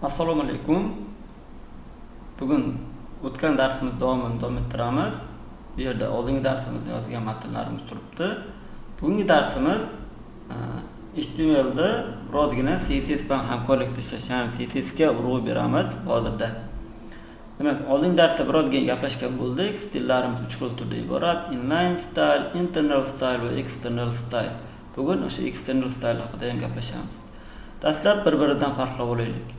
Assalomu alaykum. Bugun o'tgan darsimiz davomini davom ettiramiz. Bu yerda oldingi darsimizda yozgan matnlarimiz turibdi. Bugungi darsimiz HTMLda birozgina CSS bilan hamkorlikda ishlash, ya'ni CSS ga urg'u beramiz hozirda. Demak, oldingi darsda birozgina gaplashgan bo'ldik. Stillarimiz 3 xil turdan iborat: inline style, internal style va external style. Bugun o'sha external style haqida ham gaplashamiz. Dastlab bir-biridan farqlab olaylik.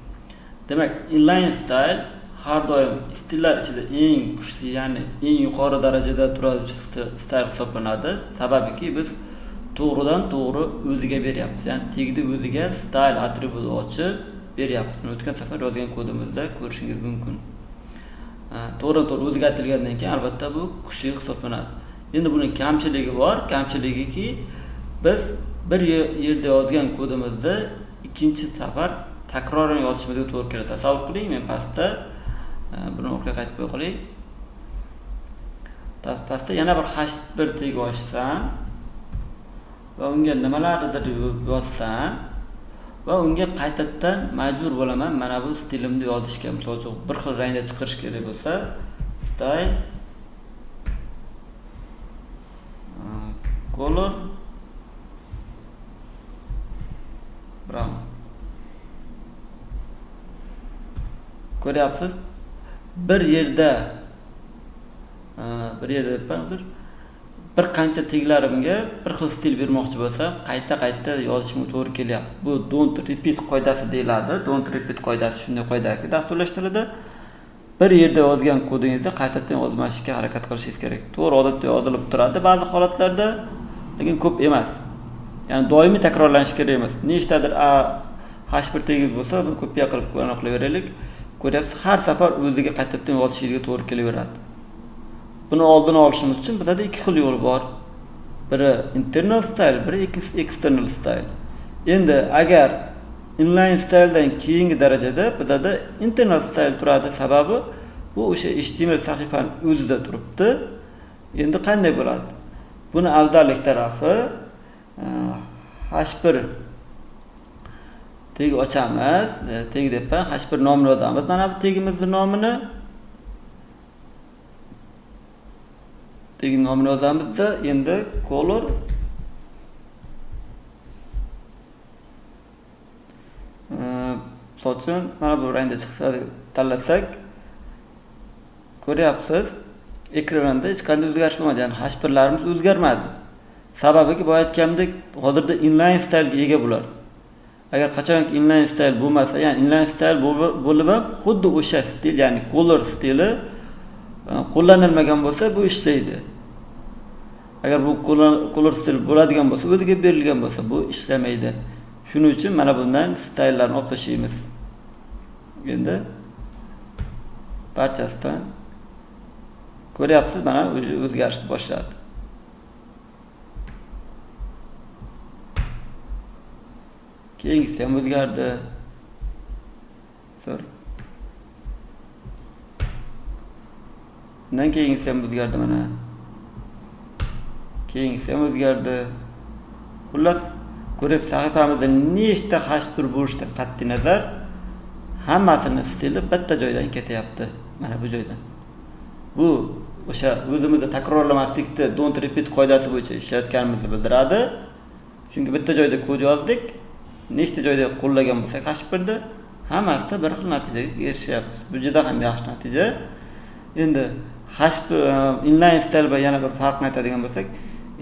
Demak, inline style har doim stillar ichida eng kuchli, ya'ni eng yuqori darajada turuvchi style hisoblanadi. Sababiki biz to'g'ridan to'g'ri o'ziga beryapmiz. Ya'ni tegdi o'ziga style atributini ochib beryapmiz. O'tgan safar yozgan kodimizda ko'rishingiz mumkin. To'g'ridan to'g'ri o'ziga aytilgandan keyin albatta bu kuchli hisoblanadi. Endi buning kamchiligi bor. Kamchiligiki biz bir yerda yozgan kodimizda ikkinchi safar takroran yozishimizga to'g'ri keladi. Tasavvur qiling, men pastda buni orqaga qaytib qo'ya qoling. Pastda yana bir h1 tag ochsam va unga nimalardir yozsam va unga qaytadan majbur bo'laman mana bu stilimni yozishga. Misol uchun bir xil rangda chiqarish kerak bo'lsa, style color brown. Ko'ryapsiz? Bir yerda bir qancha teglarimga bir xil stil bermoqchi bo'lsam, qayta yozishimga to'g'ri kelyapti. Bu don't repeat qoidasi deyiladi. Don't repeat qoidasi shunday qoidaki dasturlashtiriladi. Bir yerda yozgan kodingizni qaytadan yozmaslikka harakat qilishingiz kerak. To'g'ri odatda yozilib turadi ba'zi holatlarda, lekin ko'p emas. Ya'ni doimiy takrorlanishi kerak emas. Nechtadir h1 tegingiz bo'lsa, buni kopiya qilib aniqlayveraylik. Ko'ryapsiz, har safar o'ziga qaytadan yozishingizga to'g'ri kelaveradi. Buni oldini olishimiz uchun bizda ikki xil yo'l bor. Biri internal style, biri external style. Endi agar inline styledan keyingi darajada bizda internal style turadi. Sababi bu o'sha HTML sahifani o'zida turibdi. Endi qanday bo'ladi? Buni afzallik tarafi h1 tag ochamiz, tag deb h1 nomini yozamiz. Mana bu tagimizning nomini yozamizda, endi color sochun mana bu rangda chiqsa tanlasak, ko'ryapsiz, ekranda hech qanday o'zgarish bo'lmadi. Ya'ni h1larimiz o'zgarmadi. Sababiki bu aytgandek, hozirda inline style ga ega bular. Agar qachonki inline style bo'lmasa, ya'ni inline style bo'lib ham xuddi o'sha stil, ya'ni color stili qo'llanilmagan bo'lsa, bu ishlaydi. Agar bu color stil bo'ladigan bo'lsa, o'ziga berilgan bo'lsa, bu ishlamaydi. Shuning uchun mana bundan stylelarni olib tashlaymiz. Endi barchasidan ko'ryapsiz, mana o'zgarishni boshladi. Keyingisi ham o'zgardi. Bundan keyingisi ham o'zgardi mana. Keyingisi ham o'zgardi. Xullas, ko'rib sahifamizda nechta h1 bo'lishidan qat'iy nazar hammasini stili bitta joydan ketyapti. Mana bu joydan. Bu o'sha o'zimizda takrorlamaslikda don't repeat qoidasi bo'yicha ishlayotganimizni bildiradi. Chunki bitta joyda kod yozdik, nechta joyda qo'llagan bo'lsak h1da hammasida bir xil natijaga erishyapmiz. Bu juda ham yaxshi natija. Endi inline style bilan yana bir farqni aytadigan bo'lsak,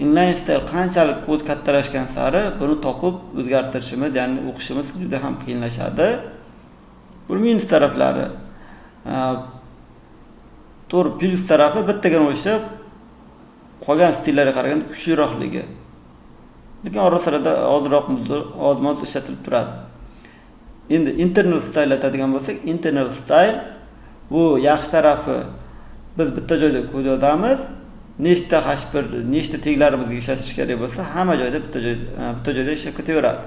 inline style qanchalik kod kattalashgan sari buni topib o'zgartirishimiz, ya'ni o'qishimiz juda ham qiyinlashadi. Bu minus taraflari. To'g'ri, plus tarafi bittagina o'sha qolgan stillarga qaraganda kuchliroqligi. Lekin orasida ozmoz ishlatilib turadi. Endi internal style aytadigan bo'lsak, internal style bu yaxshi tarafi, biz bitta joyda kod yozamiz, nechta h1, nechta teglarimizga ishlatish kerak bo'lsa, hamma joyda bitta joyda ishlab ketaveradi.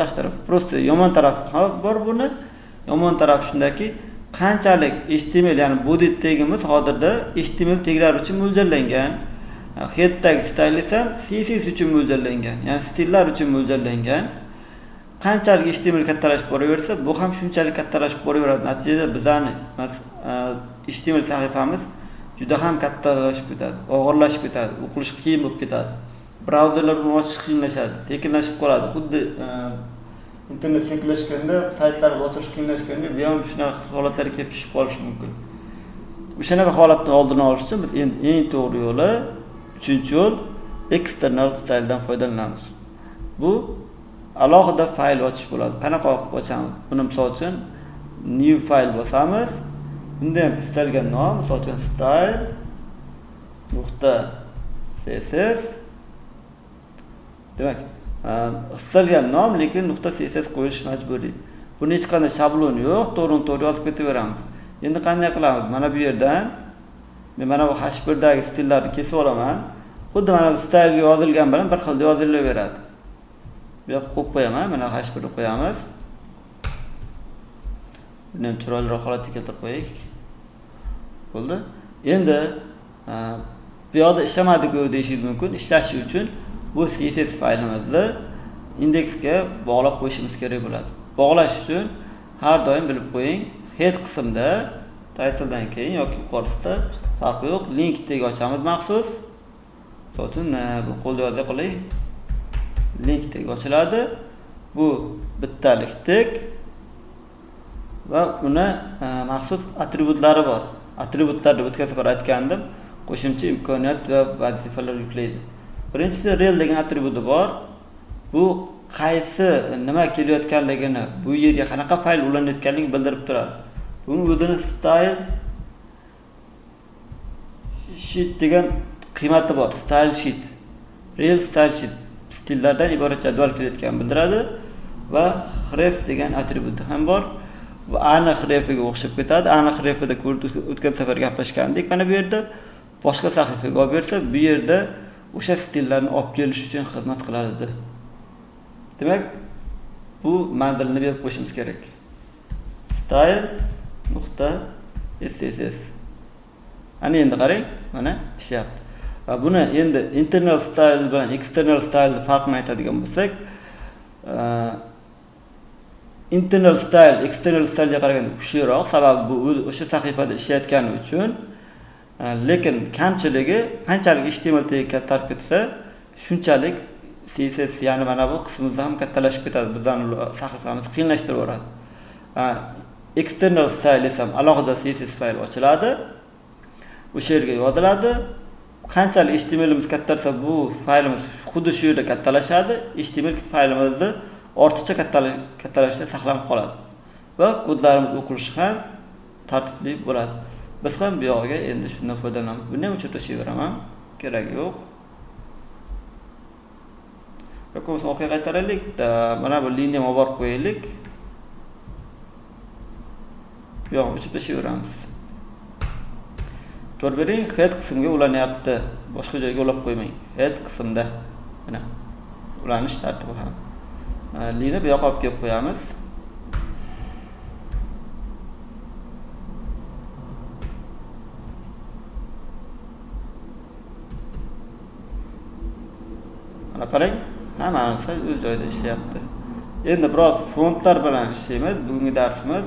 Yaxshi taraf. Prosta yomon tarafi bor buni. Yomon taraf shundaki, qanchalik HTML, ya'ni body tagimiz hozirda HTML taglar uchun mo'ljallangan. Head tag style esa CSS uchun mo'ljallangan, ya'ni stillar uchun mo'ljallangan. qanchalik HTML kattalashib boraversa, bu ham shunchalik kattalashib boraveradi. Natijada bizning HTML sahifamiz juda ham kattalashib ketadi, og'irlashib ketadi, o'qish qiyin bo'lib ketadi. Brauzerlar uni ochish qiyinlashadi, sekinlashib qoladi. Xuddi internet sekinlashganda, saytlarni ochirish qiyinlashganda, bu ham shunaqa holatlarga kelib tushib qolishi mumkin. O'shanaqa holatni oldini olish uchun biz eng to'g'ri yo'li, uchinchi yo'l external styledan foydalanamiz. Bu alohida fayl ochish bo'ladi. Qanaqa ochamiz? Buni misol uchun new file bosamiz. Bunda ham istalgan nom, misol uchun style.css. Demak, istalgan nom, lekin .css qo'yish majburiy. Buni hech qanday shablon yo'q, to'g'ri-to'g'ri yozib ketaveramiz. Endi qanday qilamiz? Mana bu yerdan men mana bu H1 dagi stillarni kesib olaman. Xuddi mana bu stylga yozilgan bilan bir xil yozilaveradi. Bu yoqqa qo'yib qo'yaman, mana H1 ni qo'yamiz. Buni ham chiroyliroq holatga keltirib qo'yaylik. Bo'ldi. Endi bu yoqda ishlamadiki deyishingiz mumkin. Ishlashi uchun bu CSS faylimizni indeksga bog'lab qo'yishimiz kerak bo'ladi. Bog'lash uchun har doim bilib qo'ying, head qismida titledan keyin yoki yuqorisida farqi yo'q, link tag ochamiz maxsus. Misol uchun bu qo'lda yoza qo'ying. Link tag ochiladi. Bu bittalik tag va uni maxsus atributlari bor. Atributlarni o'tgan safar aytgandim, qo'shimcha imkoniyat va vazifalar yuklaydi. Birinchisi rel degan atributi bor. Bu qaysi nima kelayotganligini, bu yerga qanaqa fayl ulanayotganligini bildirib turadi. Buni o'zini style sheet degan qiymati bor. Style sheet. Rel style sheet stillardan iborat jadval kelayotganini bildiradi va href degan atributi ham bor. Bu aniq hrefiga o'xshab ketadi. Aniq hrefida o'tgan safar gaplashgandik. Mana bu yerda boshqa sahifaga olib bersa, bu yerda o'sha stillarni olib kelish uchun xizmat qiladi. Demak, bu manzilni berib qo'yishimiz kerak. style.css. Ana endi qarang, mana ishlayapti. Va buni endi internal style bilan external style farqini aytadigan bo'lsak, internal style external style'ga qaraganda kuchliroq, sababi bu o'sha sahifada ishlayotgani uchun. Lekin kamchiligi qanchalik HTML tagga tarib ketsa, shunchalik CSS, ya'ni mana bu qismimiz ham kattalashib ketadi. Bizning sahifamiz qiyinlashtiraveradi. External style esa alohida CSS fayl ochiladi. O'sha yerga yoziladi. Qanchalik HTMLimiz kattarsa, bu faylimiz xuddi shu yerda kattalashadi. HTML faylimizni ortiqcha kattalashda saqlanib qoladi. Va kodlarimiz o'qilishi ham tartibli bo'ladi. Biz ham bu yog'iga endi shundan foydalanamiz. Buni ham o'chirib tashlayveraman. Kerak yo'q. Yo'q, orqaga qaytaraylik. Mana bu liniyani olib borib qo'yaylik. Yo'q, o'chirib tashlayveramiz. To'g'ri bering, head qismga ulanyapti. Boshqa joyga ulab qo'ymang. Head qismda. Mana ulanish tartibi ham. Lini bu yoqqa olib kelib qo'yamiz. Mana qarang, hammasi o'z joyida ishlayapti. Endi biroz fontlar bilan ishlaymiz. Bugungi darsimiz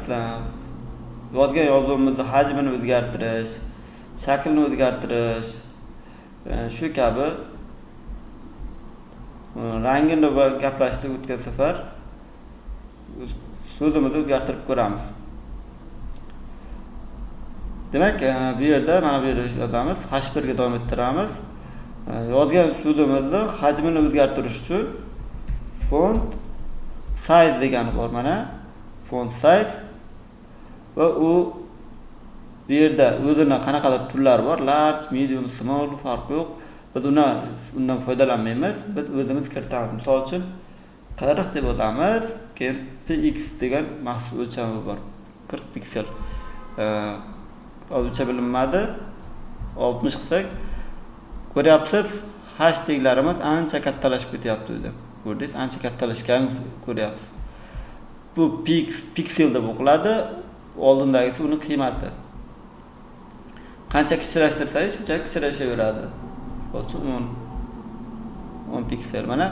yozgan yozuvimizning hajmini o'zgartirish, shaklni o'zgartirish, shu kabi rangini gaplashdik o'tgan safar. So'zimizni o'zgartirib ko'ramiz. Demak, bu yerda mana bu yerda yozamiz, H1 ga davom ettiramiz. Yozgan so'zimizni hajmini o'zgartirish uchun font size degani bor mana. Font size va u bu yerda o'zining qanaqadir turlari bor, large, medium, small farqi yo'q. Biz undan foydalanmaymiz. Biz o'zimiz kiritamiz. Misol uchun 40 deb yozamiz. Keyin px degan maxsus o'lchami bor. 40 piksel. O'lcha bilinmadi. 60 qilsak, ko'ryapsiz, hashtaglarimiz ancha kattalashib ketyapti o'zi. Ko'rdingiz, ancha kattalashganini ko'ryapsiz. Bu piksel deb o'qiladi. Oldindagisi uning qiymati. Qancha kichirashtirsangiz, shuncha kichirashaveradi. 10 piksel. Mana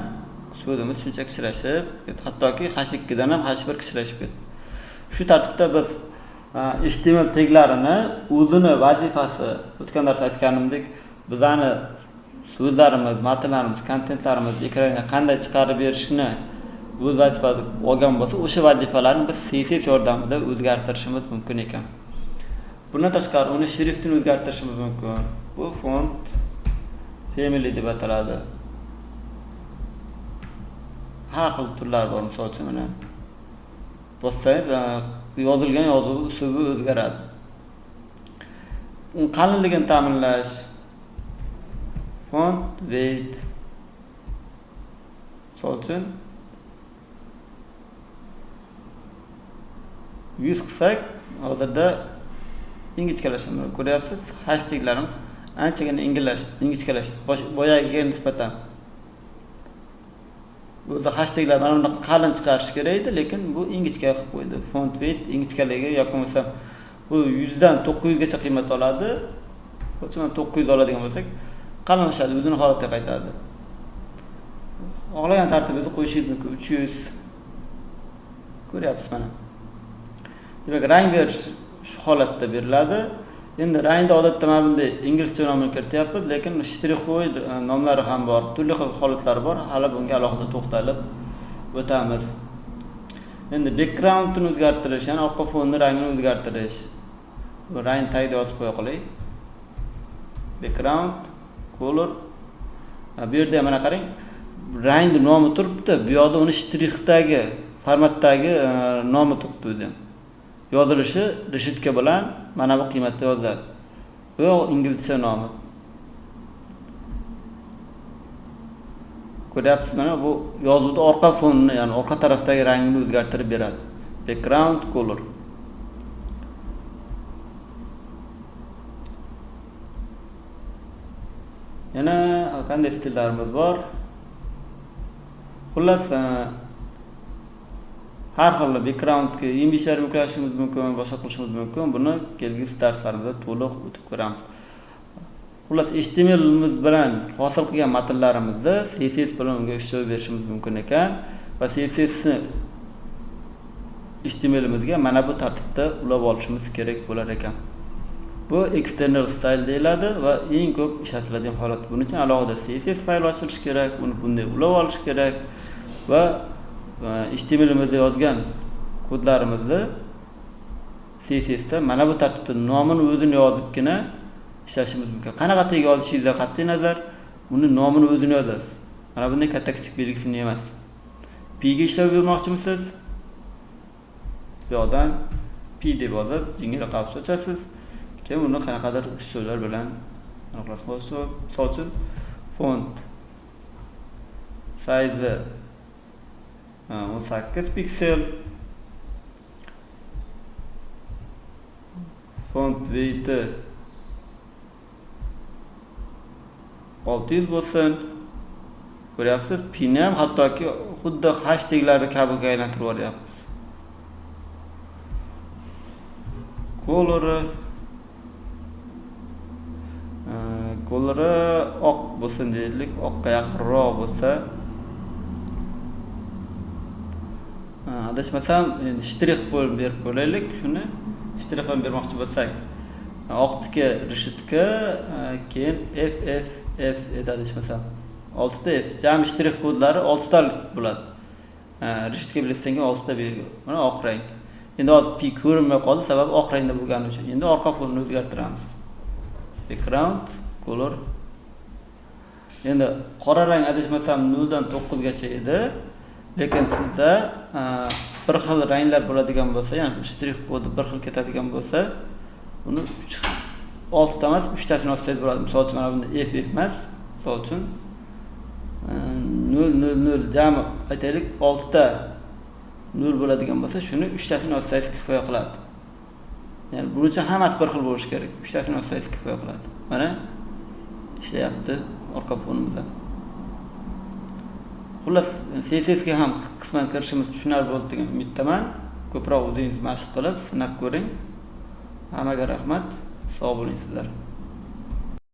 so'zimiz shuncha kichrashib ketdi. Hattoki H2 dan ham H1 kichrashib ketdi. Shu tartibda biz HTML taklarini o'zini vazifasi, o'tgan darsda aytganimdek, bizani so'zlarimiz, matnlarimiz, kontentlarimiz ekranga qanday chiqarib berishni o'z vazifasi olgan bo'lsa, o'sha vazifalarni biz CSS yordamida o'zgartirishimiz mumkin ekan. Bundan tashqari uni shriftini o'zgartirishimiz mumkin. Bu font family deb ataladi. Har xil turlar bor, misol uchun mana bossangiz yozilgan yozuv uslubi o'zgaradi. Qalinligini ta'minlash, font weight, misol uchun 100 qilsak, hozirda ingichkalashni ko'ryapsiz. Hashtaglarimiz anchagina ingichkalashdi. Boyagiga nisbatan. Bu hashtaglar mana bunaqa qalin chiqarish kerak edi, lekin bu ingichka qilib qo'ydi. Font weight ingichkaligi yoki bo'lmasa bu 100 dan 900 gacha qiymat oladi. O'chman 900 oladigan bo'lsak, qalinlashadi, o'zining holatiga qaytadi. Xohlagan tartibida qo'yishingiz mumkin. 300 ko'ryapsiz mana. Demak, rang berish shu holatda beriladi. Endi rangda odatda mana bunday inglizcha nomni kirityapmiz, lekin shtrixoy nomlari ham bor, turli xil holatlari bor. Hali bunga alohida to'xtalib o'tamiz. Endi backgroundni o'zgartirish, ya'ni orqa fonning rangini o'zgartirish. Bu rang tagida yozib qo'ya qolaylik. Background color. Bu yerda mana qarang, rangning nomi turibdi. Bu yerda uni shtrixdagi formatdagi nomi turibdi o'zi ham. Yozilishi reshitka bilan mana bu qiymatda yoziladi. Bu inglizcha nomi. Ko'ryapsiz, mana bu yozuvda orqa fonni, ya'ni orqa tarafdagi rangini o'zgartirib beradi. Background color. Yana qanday stillarimiz bor? Xullas, har xil backgroundga imijlar yuklashimiz mumkin, boshqa qilishimiz mumkin. Buni kelgusi darslarimizda to'liq o'tib ko'ramiz. Xullas, HTML bilan hosil qilgan matnlarimizni CSS bilan unga ishlov berishimiz mumkin ekan va CSS ni HTMLimizga mana bu tartibda ulab olishimiz kerak bo'lar ekan. Bu external style deyiladi va eng ko'p ishlatiladigan holat. Buning uchun alohida CSS fayl ochilishi kerak, uni bunday ulab olish kerak va HTMLimizda yozgan kodlarimizni CSS da mana bu tartibda nomini o'zini yozibgina ishlashimiz mumkin. Qanaqa tag yozishingizdan qat'iy nazar, uni nomini o'zini yozasiz. Mana bunday katta kichik belgisini emas. P ga ishlab bermoqchimisiz? Bu yerdan P deb yozib, jingle qavs ochasiz. Keyin uni qanaqadir usullar bilan aniqlashmoqchi. Misol uchun font size 18 piksel, font weight 600 bo'lsin. Ko'ryapsiz, P ni ham hattoki xuddi hashtaglari kabi aylantirib yuboryapmiz. Color oq bo'lsin deylik, oqqa yaqinroq bo'lsa. Adashmasam, endi shtrix bo'lib berib qo'yaylik, shuni shtrix bilan bermoqchi bo'lsak, oqdagi reshitka, keyin F edi adashmasam. 6 ta F. Jami shtrix kodlari 6 talik bo'ladi. Reshitka bilan 6 ta belgi. Mana oq rang. Endi hozir P ko'rinmay qoldi, sababi oq rangda bo'lgani uchun. Endi orqa fonni o'zgartiramiz. Background color. Endi qora rang adashmasam 0 dan 9 gacha edi. Lekin sizda bir xil ranglar bo'ladigan bo'lsa, ya'ni shtrix kodi bir xil ketadigan bo'lsa, uni 6 ta emas, 3 tasini olsangiz bo'ladi. Misol uchun mana bunda F emas, misol uchun 0 jami aytaylik 6 ta 0 bo'ladigan bo'lsa, shuni 3 tasini olsangiz kifoya qiladi. Ya'ni buning uchun hammasi bir xil bo'lishi kerak. 3 tasini olsangiz kifoya qiladi. Mana ishlayapti orqa fonimizda. Xullas, CSS ga ham qisman kirishimiz tushunarli bo'ldi degan umiddaman. Ko'proq o'zingiz mashq qilib, sinab ko'ring. Hammaga rahmat. Sog' bo'ling sizlar.